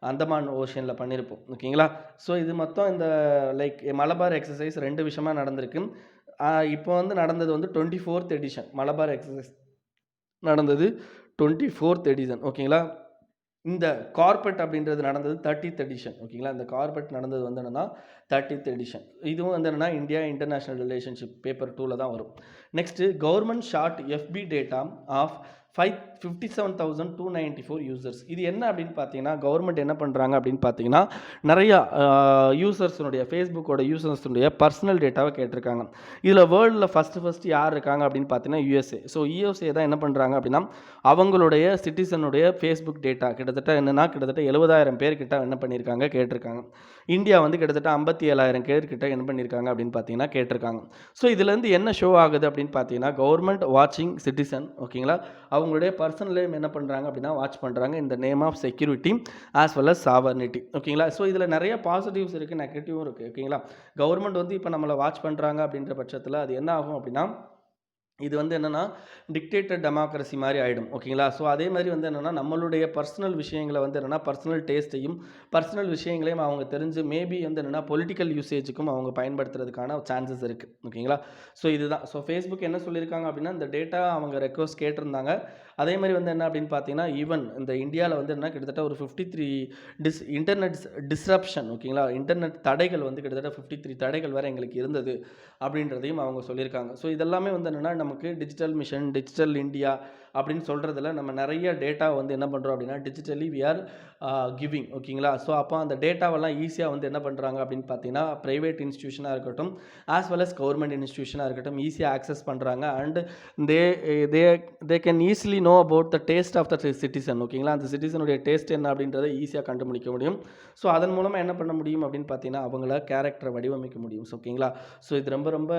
அந்தமான் ஓஷனில் பண்ணியிருப்போம். ஓகேங்களா? ஸோ இது மொத்தம் இந்த மலபார் எக்ஸசைஸ் 2 விஷயமாக நடந்திருக்கு. இப்போ வந்து நடந்தது வந்து 24th எடிஷன். மலபார் எக்ஸசைஸ் நடந்தது 24th எடிஷன். ஓகேங்களா? இந்த கார்பெட் அப்படின்றது நடந்தது 30th எடிஷன். ஓகேங்களா? இந்த கார்பெட் நடந்தது வந்து என்னென்னா 30th எடிஷன். இதுவும் வந்து என்னென்னா இந்தியா இன்டர்நேஷ்னல் ரிலேஷன்ஷிப் பேப்பர் 2ல் தான் வரும். Next government shared FB data of 57,294 users. இது என்ன அப்படின்னு பார்த்தீங்கன்னா, கவர்மெண்ட் என்ன பண்ணுறாங்க அப்படின்னு பார்த்தீங்கன்னா, நிறையா யூசர்ஸுடைய ஃபேஸ்புக்கோட யூசர்ஸுடைய பர்சனல் டேட்டாவை கேட்டிருக்காங்க. இதில் வேர்ல்டில் ஃபஸ்ட்டு யார் இருக்காங்க அப்படின்னு பார்த்தீங்கன்னா யுஎஸ்ஏ. ஸோ யுஎஸ்ஏ தான் என்ன பண்ணுறாங்க அப்படின்னா, அவங்களுடைய சிட்டிசனுடைய ஃபேஸ்புக் டேட்டா கிட்டத்தட்ட 70,000 பேர் கிட்ட என்ன பண்ணியிருக்காங்க கேட்டிருக்காங்க. இந்தியா வந்து கிட்டத்தட்ட 57,000 பேர் கிட்ட என்ன பண்ணியிருக்காங்க அப்படின்னு பார்த்தீங்கன்னா கேட்டிருக்காங்க. ஸோ இதுலேருந்து என்ன ஷோ ஆகுது அப்படின்னு பார்த்தீங்கன்னா, கவர்மெண்ட் வாட்சிங் சிட்டிசன், ஓகேங்களா, அவங்களுடைய பர்சனல் நேம் என்ன பண்ணுறாங்க அப்படின்னா வாட்ச் பண்ணுறாங்க இந்த name of security as well as sovereignty, ஓகேங்களா. ஸோ இதில் நிறைய பாசிட்டிவ்ஸ் இருக்குது, நெகட்டிவும் இருக்குது, ஓகேங்களா. கவர்மெண்ட் வந்து இப்போ நம்மளை வாட்ச் பண்ணுறாங்க அப்படின்ற பட்சத்தில் அது என்ன ஆகும் அப்படின்னா, இது வந்து என்னென்னா டிக்டேட்டட் டெமோக்ரஸி மாதிரி ஆகிடும், ஓகேங்களா. ஸோ அதே மாதிரி வந்து என்னென்னா நம்மளுடைய பர்சனல் விஷயங்களை வந்து என்னென்னா பர்சனல் டேஸ்ட்டையும் பர்சனல் விஷயங்களையும் அவங்க தெரிஞ்சு மேபி வந்து என்னென்னா பொலிட்டிக்கல் யூசேஜுக்கும் அவங்க பயன்படுத்துறதுக்கான சான்சஸ் இருக்குது, ஓகேங்களா. ஸோ இதுதான். ஸோ ஃபேஸ்புக் என்ன சொல்லியிருக்காங்க அப்படின்னா, இந்த டேட்டா அவங்க ரெக்வஸ்ட் கேட்டிருந்தாங்க. அதே மாதிரி வந்து என்ன அப்படின்னு பார்த்தீங்கன்னா, ஈவன் இந்த இந்தியாவில் வந்து என்ன கிட்டத்தட்ட ஒரு 53 இன்டர்நெட் டிஸ்ரப்ஷன், ஓகேங்களா, இன்டர்நெட் தடைகள் வந்து கிட்டத்தட்ட 53 தடைகள் வேறு எங்களுக்கு இருந்தது அப்படின்றதையும் அவங்க சொல்லியிருக்காங்க. ஸோ இதெல்லாமே வந்து என்னென்னா நமக்கு டிஜிட்டல் மிஷன், டிஜிட்டல் இந்தியா அப்படின்னு சொல்கிறதுல நம்ம நிறைய டேட்டா வந்து என்ன பண்ணுறோம் அப்படின்னா டிஜிட்டலி வி ஆர் கிவிங், ஓகேங்களா. ஸோ அப்போ அந்த டேட்டாவெல்லாம் ஈஸியாக வந்து என்ன பண்ணுறாங்க அப்படின்னு பார்த்தீங்கன்னா, ப்ரைவேட் இன்ஸ்டியூஷனாக இருக்கட்டும் ஆஸ் வெல் அஸ் கவர்மெண்ட் இன்ஸ்டியூஷனாக இருக்கட்டும் ஈஸியாக ஆக்சஸ் பண்ணுறாங்க. And they they they can easily know about the taste of the citizen, ஓகேங்களா. அந்த சிட்டிசனுடைய டேஸ்ட் என்ன அப்படின்றத ஈஸியாக கண்டுபிடிக்க முடியும். ஸோ அதன் மூலமாக என்ன பண்ண முடியும் அப்படின்னு பார்த்தீங்கன்னா, அவங்கள கேரக்டரை வடிவமைக்க முடியும், ஓகேங்களா. ஸோ இது ரொம்ப ரொம்ப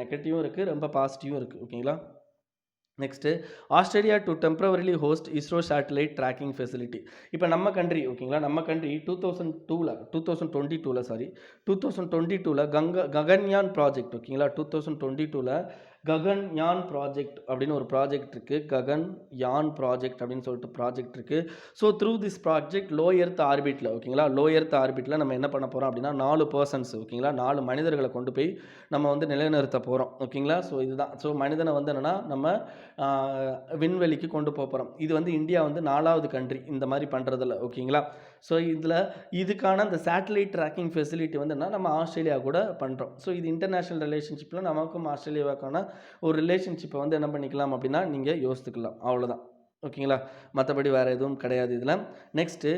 நெகட்டிவும் இருக்குது, ரொம்ப பாசிட்டிவும் இருக்குது, ஓகேங்களா. Next, Australia to டெம்பரவரிலி host ISRO satellite tracking facility. இப்போ நம்ம கண்ட்ரி, ஓகேங்களா, நம்ம கண்ட்ரி 2022ல் ககன்யான் ப்ராஜெக்ட், ஓகேங்களா, 2022ல் ககன்யான் ப்ராஜெக்ட் அப்படின்னு ஒரு ப்ராஜெக்ட் இருக்குது. ககன்யான் ப்ராஜெக்ட் அப்படின்னு சொல்லிட்டு ப்ராஜெக்ட் இருக்குது. So through this project low earth ஆர்பிட்டில், ஓகேங்களா, லோ எர்த் ஆர்பிட்டில் நம்ம என்ன பண்ண போகிறோம் அப்படின்னா 4 பர்சன்ஸ், ஓகேங்களா, 4 மனிதர்களை கொண்டு போய் நம்ம வந்து நிலைநிறுத்த போகிறோம், ஓகேங்களா. ஸோ இதுதான். ஸோ மனிதனை வந்து என்னென்னா நம்ம விண்வெளிக்கு கொண்டு போகிறோம். இது வந்து இந்தியா வந்து 4வது கண்ட்ரி இந்த மாதிரி பண்ணுறதில்ல, ஓகேங்களா. ஸோ இதுக்கான இந்த சேட்டலைட் ட்ராக்கிங் ஃபெசிலிட்டி வந்து என்ன நம்ம ஆஸ்திரேலியா கூட பண்ணுறோம். ஸோ இது இன்டர்நேஷ்னல் ரிலேஷன்ஷிப்பில் நமக்கும் ஆஸ்திரேலியாவுக்கான ஒரு ரிலேஷன்ஷிப்பை வந்து என்ன பண்ணிக்கலாம் அப்படின்னா நீங்கள் யோசித்துக்கலாம், அவ்வளோதான், ஓகேங்களா. மற்றபடி வேறு எதுவும் கிடையாது இதில். Next,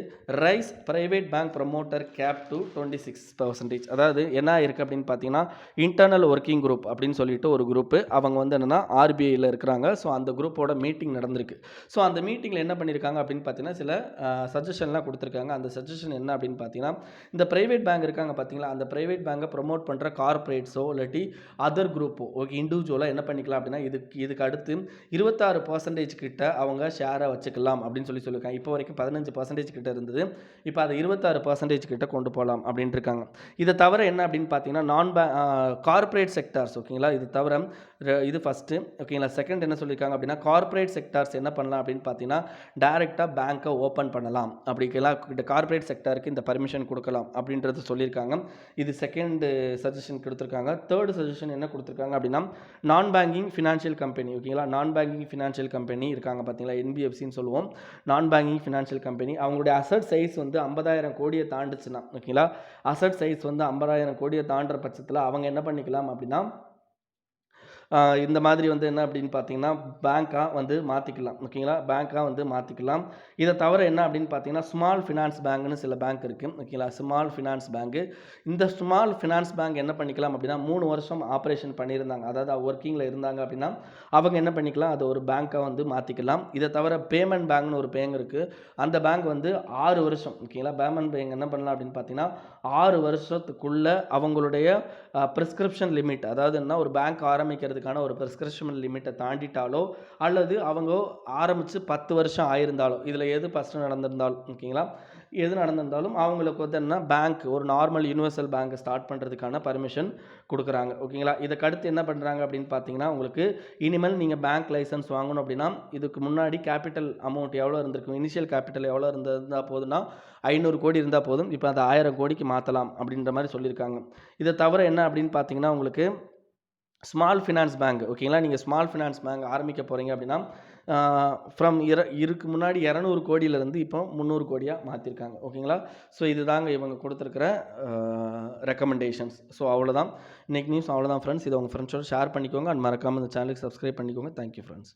rise private bank promoter cap to 26%. அதாவது என்ன இருக்குது அப்படின்னு பார்த்தீங்கன்னா, இன்டர்னல் ஒர்க்கிங் குரூப் அப்படின்னு சொல்லிட்டு ஒரு குரூப்பு, அவங்க வந்து என்னென்னா ஆர்பிஐயில் இருக்கிறாங்க. ஸோ அந்த குரூப்போட மீட்டிங் நடந்திருக்கு. ஸோ அந்த மீட்டிங்கில் என்ன பண்ணியிருக்காங்க அப்படின்னு பார்த்தீங்கன்னா, சில சஜஷன்லாம் கொடுத்துருக்காங்க. அந்த சஜஷன் என்ன அப்படின்னு பார்த்தீங்கன்னா, இந்த ப்ரைவேட் பேங்க் இருக்காங்க பார்த்தீங்களா, அந்த ப்ரைவேட் பேங்கை ப்ரொமோட் பண்ணுற கார்பரேட்ஸோ இல்லாட்டி அதர் குரூப்போ, ஓகே, இண்டிவிஜுவலாக என்ன பண்ணிக்கலாம் அப்படின்னா இதுக்கு அடுத்து 26% கிட்ட அவங்க ஷேரை வச்சுக்கலாம் அப்படின்னு சொல்லியிருக்காங்க. இப்போ வரைக்கும் 15% கிட்ட இருந்தது, இப்போ அதை 26% கிட்ட கொண்டு போகலாம் அப்படின்ட்டு இருக்காங்க. இதை தவிர என்ன அப்படின்னு பார்த்தீங்கன்னா கார்பரேட் செக்டார்ஸ், ஓகேங்களா, இது தவிர இது ஃபஸ்ட்டு, ஓகேங்களா. செகண்ட் என்ன சொல்லியிருக்காங்க அப்படின்னா, கார்பரேட் செக்டார்ஸ் என்ன பண்ணலாம் அப்படின்னு பார்த்தீங்கன்னா டைரெக்டாக பேங்க்கை ஓப்பன் பண்ணலாம், அப்படிங்கலாம் இந்த கார்பரேட் செக்டாருக்கு இந்த பர்மிஷன் கொடுக்கலாம் அப்படின்றது சொல்லியிருக்காங்க. இது செகண்ட் சஜஷன் கொடுத்துருக்காங்க. தேர்ட் சஜஷன் என்ன கொடுத்துருக்காங்க அப்படின்னா, நான் பேங்கிங் ஃபினான்ஷியல் கம்பெனி, ஓகேங்களா, நான் பேங்கிங் ஃபினான்ஷியல் கம்பெனி இருக்காங்க பார்த்தீங்களா, என்பிஎஃப்சின்னு சொல்லுவோம், நான் பேங்கிங் ஃபினான்ஷியல் கம்பெனி. அவங்களுடைய அசட் சைஸ் வந்து 50,000 கோடியை தாண்டுச்சுன்னா, ஓகேங்களா, அசட் சைஸ் வந்து 50,000 கோடியை தாண்டுற பட்சத்தில் அவங்க என்ன பண்ணிக்கலாம் அப்படின்னா இந்த மாதிரி வந்து என்ன அப்படின்னு பார்த்தீங்கன்னா பேங்காக வந்து மாற்றிக்கலாம், ஓகேங்களா, பேங்காக வந்து மாற்றிக்கலாம். இதை தவிர என்ன அப்படின்னு பார்த்தீங்கன்னா ஸ்மால் ஃபினான்ஸ் பேங்க்னு சில பேங்க் இருக்குது, ஓகேங்களா, ஸ்மால் ஃபினான்ஸ் பேங்க்கு. இந்த ஸ்மால் ஃபினான்ஸ் பேங்க் என்ன பண்ணிக்கலாம் அப்படின்னா 3 வருஷம் ஆப்ரேஷன் பண்ணியிருந்தாங்க, அதாவது ஒர்க்கிங்கில் இருந்தாங்க அப்படின்னா அவங்க என்ன பண்ணிக்கலாம், அதை ஒரு பேங்காக வந்து மாற்றிக்கலாம். இதை தவிர பேமெண்ட் பேங்க்னு ஒரு பேங்க் இருக்குது, அந்த பேங்க் வந்து 6 வருஷம், ஓகேங்களா, பேமெண்ட் பேங்க் என்ன பண்ணலாம் அப்படின்னு பார்த்தீங்கன்னா 6 வருஷத்துக்குள்ளே அவங்களுடைய ப்ரிஸ்கிரிப்ஷன் லிமிட், அதாவது என்ன ஒரு பேங்க் ஆரம்பிக்கிறதுக்கான ஒரு ப்ரிஸ்கிரிப்ஷன் லிமிட்டை தாண்டிட்டாலோ அல்லது அவங்க ஆரம்பித்து 10 வருஷம் ஆயிருந்தாலோ, இதில் எது ஃபஸ்ட்டு நடந்திருந்தாலும், ஓகேங்களா, எது நடந்திருந்தாலும் அவங்களுக்கு வந்து என்ன பேங்க் ஒரு நார்மல் யூனிவர்சல் பேங்க் ஸ்டார்ட் பண்ணுறதுக்கான பர்மிஷன் கொடுக்குறாங்க, ஓகேங்களா. இதுக்கு அடுத்து என்ன பண்ணுறாங்க அப்படின்னு பார்த்தீங்கன்னா, உங்களுக்கு இனிமேல் நீங்கள் பேங்க் லைசன்ஸ் வாங்கணும் அப்படின்னா இதுக்கு முன்னாடி கேபிட்டல் அமௌண்ட் எவ்வளோ இருந்திருக்கும், இனிஷியல் கேபிட்டல் எவ்வளோ இருந்தால் போதுன்னா 500 கோடி இருந்தால் போதும், இப்போ அதை 1000 கோடிக்கு மாற்றலாம் அப்படின்ற மாதிரி சொல்லியிருக்காங்க. இதை தவிர என்ன அப்படின்னு பார்த்தீங்கன்னா உங்களுக்கு ஸ்மால் ஃபினான்ஸ் பேங்க், ஓகேங்களா, நீங்கள் ஸ்மால் ஃபினான்ஸ் பேங்க் ஆரம்பிக்க போகிறீங்க அப்படின்னா இதுக்கு முன்னாடி 200 கோடியிலேருந்து இப்போ 300 கோடியாக மாற்றிருக்காங்க, ஓகேங்களா. ஸோ இதுதாங்க இவங்க கொடுத்துருக்கிற ரெக்கமெண்டேஷன்ஸ். ஸோ அவ்வளோதான் இன்றைக்கி நியூஸ், அவ்வளோதான் ஃப்ரெண்ட்ஸ். இதை உங்கள் ஃப்ரெண்ட்ஸோட ஷேர் பண்ணிக்கோங்க அண்ட் மறக்காமல் இந்த சேனலுக்கு சப்ஸ்கிரைப் பண்ணிக்கோங்க. Thank you friends.